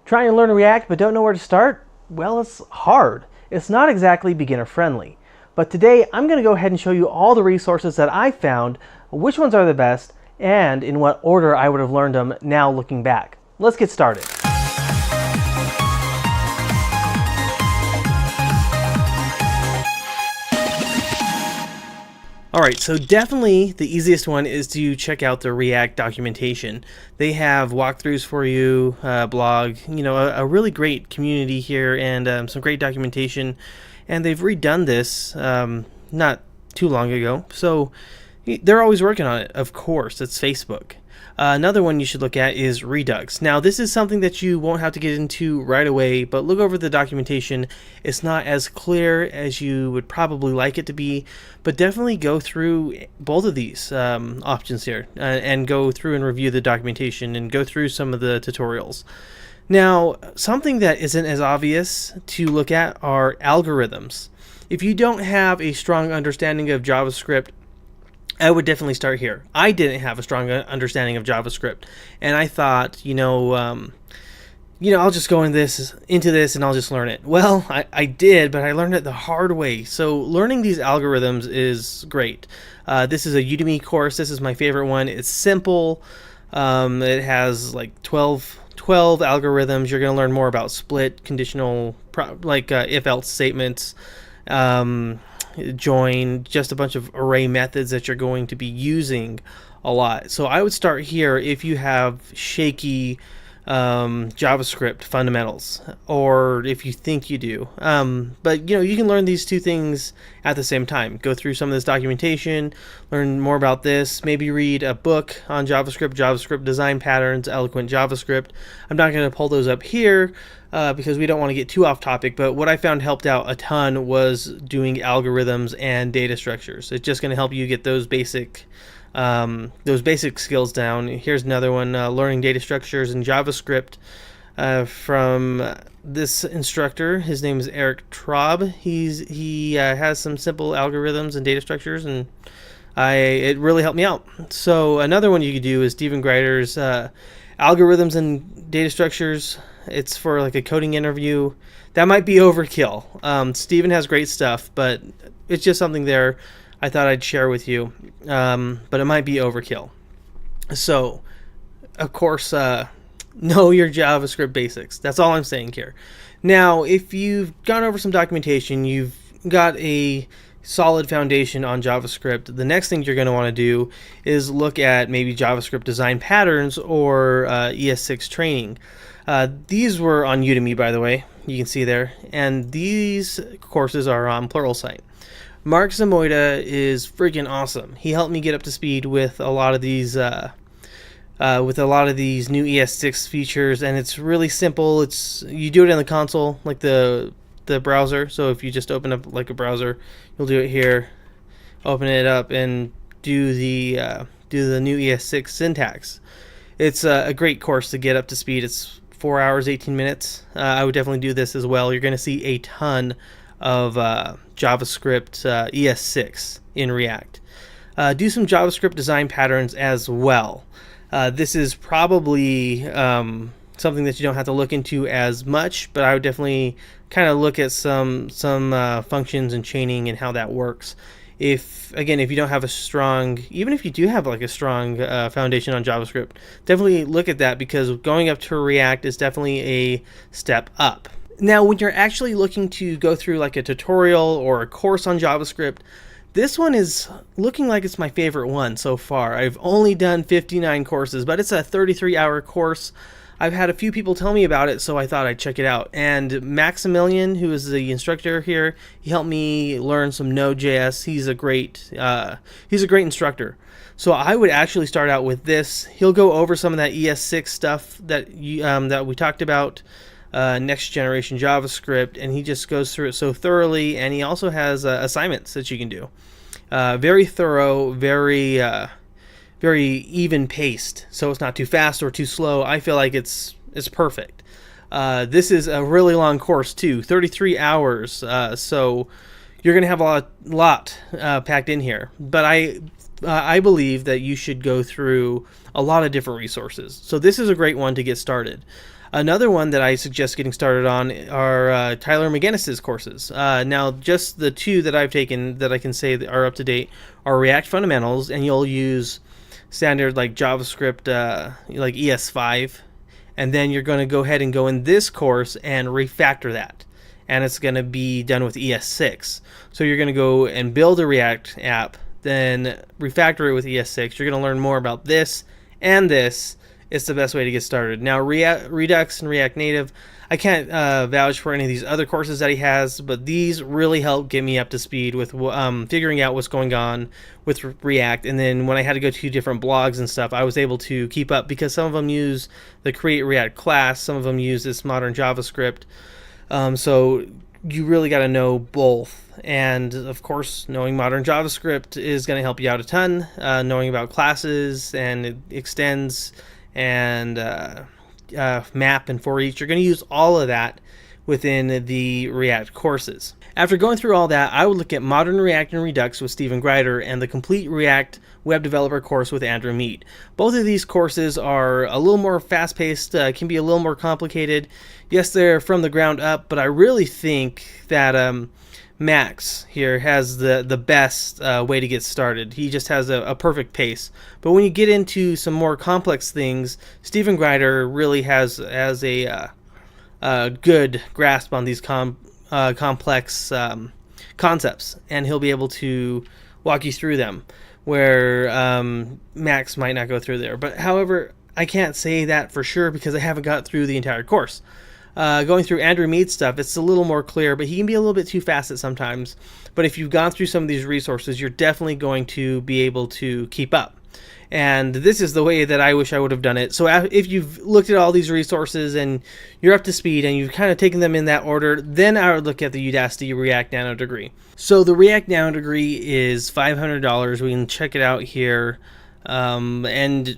Trying to learn React but don't know where to start? Well, it's hard. It's not exactly beginner friendly. But today I'm going to go ahead and show you all the resources that I found, which ones are the best, and in what order I would have learned them now looking back. Let's get started. Alright, so definitely the easiest one is to check out the React documentation. They have walkthroughs for you, blog, a really great community here, and some great documentation. And they've redone this not too long ago, so they're always working on it. Of course, it's Facebook. Another one you should look at is Redux. Now, this is something that you won't have to get into right away, but look over the documentation. It's not as clear as you would probably like it to be, but definitely go through both of these options here and go through and review the documentation and go through some of the tutorials. Now, something that isn't as obvious to look at are algorithms. If you don't have a strong understanding of JavaScript, I would definitely start here. I didn't have a strong understanding of JavaScript, and I thought, I'll just go into this and I'll just learn it. Well, I did, but I learned it the hard way. So learning these algorithms is great. This is a Udemy course. This is my favorite one. It's simple. It has like 12 algorithms. You're going to learn more about split, conditional, if-else statements, join, just a bunch of array methods that you're going to be using a lot. So I would start here if you have shaky JavaScript fundamentals, or if you think you do. But you can learn these two things at the same time. Go through some of this documentation, learn more about this, maybe read a book on JavaScript design patterns, Eloquent JavaScript. I'm not going to pull those up here because we don't want to get too off topic, but what I found helped out a ton was doing algorithms and data structures. It's just going to help you get those basic skills down. Here's another one, learning data structures in JavaScript from this instructor. His name is Eric Traub. He has some simple algorithms and data structures, and it really helped me out. So another one you could do is Stephen Greider's algorithms and data structures. It's for like a coding interview. That might be overkill. Stephen has great stuff, but it's just something there I thought I'd share with you, but it might be overkill. So, of course, know your JavaScript basics. That's all I'm saying here. Now, if you've gone over some documentation, you've got a solid foundation on JavaScript, the next thing you're going to want to do is look at maybe JavaScript design patterns or ES6 training. These were on Udemy, by the way. You can see there. And these courses are on Pluralsight. Mark Zamoyda is freaking awesome. He helped me get up to speed with a lot of these new ES6 features, and it's really simple. You do it in the console, like the browser. So if you just open up like a browser, you'll do it here. Open it up and do the new ES6 syntax. It's a great course to get up to speed. It's 4 hours, 18 minutes. I would definitely do this as well. You're going to see a ton of JavaScript ES6 in React. Do some JavaScript design patterns as well. This is probably something that you don't have to look into as much, but I would definitely kind of look at some functions and chaining and how that works. If you don't have even if you do have like a strong foundation on JavaScript, definitely look at that, because going up to React is definitely a step up. Now, when you're actually looking to go through like a tutorial or a course on JavaScript, this one is looking like it's my favorite one so far. I've only done 59 courses, but it's a 33-hour course. I've had a few people tell me about it, so I thought I'd check it out. And Maximilian, who is the instructor here, he helped me learn some Node.js. He's a great instructor. So I would actually start out with this. He'll go over some of that ES6 stuff that we talked about. Next generation JavaScript, and he just goes through it so thoroughly, and he also has assignments that you can do. Very thorough, very even paced, so it's not too fast or too slow. I feel like it's perfect. This is a really long course too, 33 hours, so you're going to have a lot packed in here, but I believe that you should go through a lot of different resources. So this is a great one to get started. Another one that I suggest getting started on are Tyler McGinnis's courses. Now, just the two that I've taken that I can say that are up to date are React Fundamentals, and you'll use standard like JavaScript, like ES5, and then you're going to go ahead and go in this course and refactor that, and it's going to be done with ES6. So you're going to go and build a React app, then refactor it with ES6. You're going to learn more about this and this. It's the best way to get started. Now, Redux and React Native, I can't vouch for any of these other courses that he has, but these really help get me up to speed with figuring out what's going on with React. And then when I had to go to different blogs and stuff, I was able to keep up because some of them use the Create React class, some of them use this modern JavaScript. So you really got to know both. And of course, knowing modern JavaScript is going to help you out a ton. Knowing about classes and it extends and map and for each, you're going to use all of that within the React courses. After going through all that, I would look at Modern React and Redux with Stephen Grider and the Complete React Web Developer course with Andrew Mead. Both of these courses are a little more fast-paced, can be a little more complicated. Yes, they're from the ground up, but I really think that Max here has the best way to get started. He just has a perfect pace. But when you get into some more complex things, Stephen Grider really has a good grasp on these complex concepts, and he'll be able to walk you through them, where Max might not go through there. But however, I can't say that for sure because I haven't got through the entire course. Going through Andrew Mead's stuff, it's a little more clear, but he can be a little bit too fast at sometimes. But if you've gone through some of these resources, you're definitely going to be able to keep up. And this is the way that I wish I would have done it. So if you've looked at all these resources and you're up to speed and you've kind of taken them in that order, then I would look at the Udacity React Nano degree. So the React Nano degree is $500. We can check it out here. And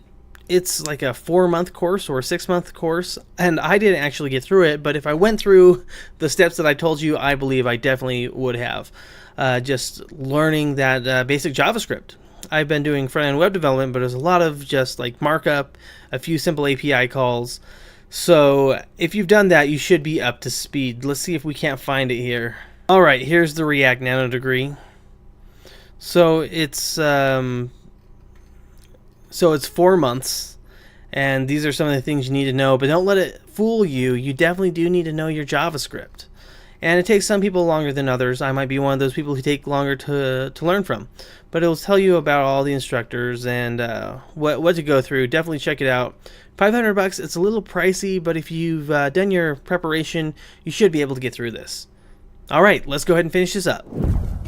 it's like a 4-month course or a 6-month course, and I didn't actually get through it, but if I went through the steps that I told you, I believe I definitely would have. Just learning that basic JavaScript. I've been doing front-end web development, but there's a lot of just like markup, a few simple API calls. So if you've done that, you should be up to speed. Let's see if we can't find it here. All right, here's the React Nano degree. So it's 4 months, and these are some of the things you need to know, but don't let it fool you. You definitely do need to know your JavaScript. And it takes some people longer than others. I might be one of those people who take longer to learn from. But it'll tell you about all the instructors and what to go through. Definitely check it out. $500, it's a little pricey, but if you've done your preparation, you should be able to get through this. All right, let's go ahead and finish this up.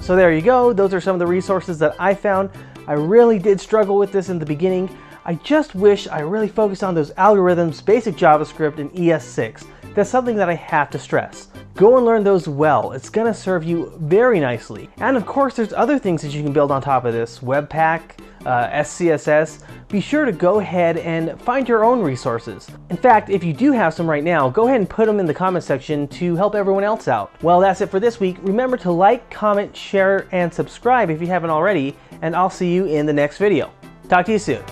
So there you go. Those are some of the resources that I found. I really did struggle with this in the beginning. I just wish I really focused on those algorithms, basic JavaScript, and ES6. That's something that I have to stress. Go and learn those well. It's going to serve you very nicely. And of course, there's other things that you can build on top of this. Webpack, SCSS. Be sure to go ahead and find your own resources. In fact, if you do have some right now, go ahead and put them in the comment section to help everyone else out. Well, that's it for this week. Remember to like, comment, share, and subscribe if you haven't already, and I'll see you in the next video. Talk to you soon.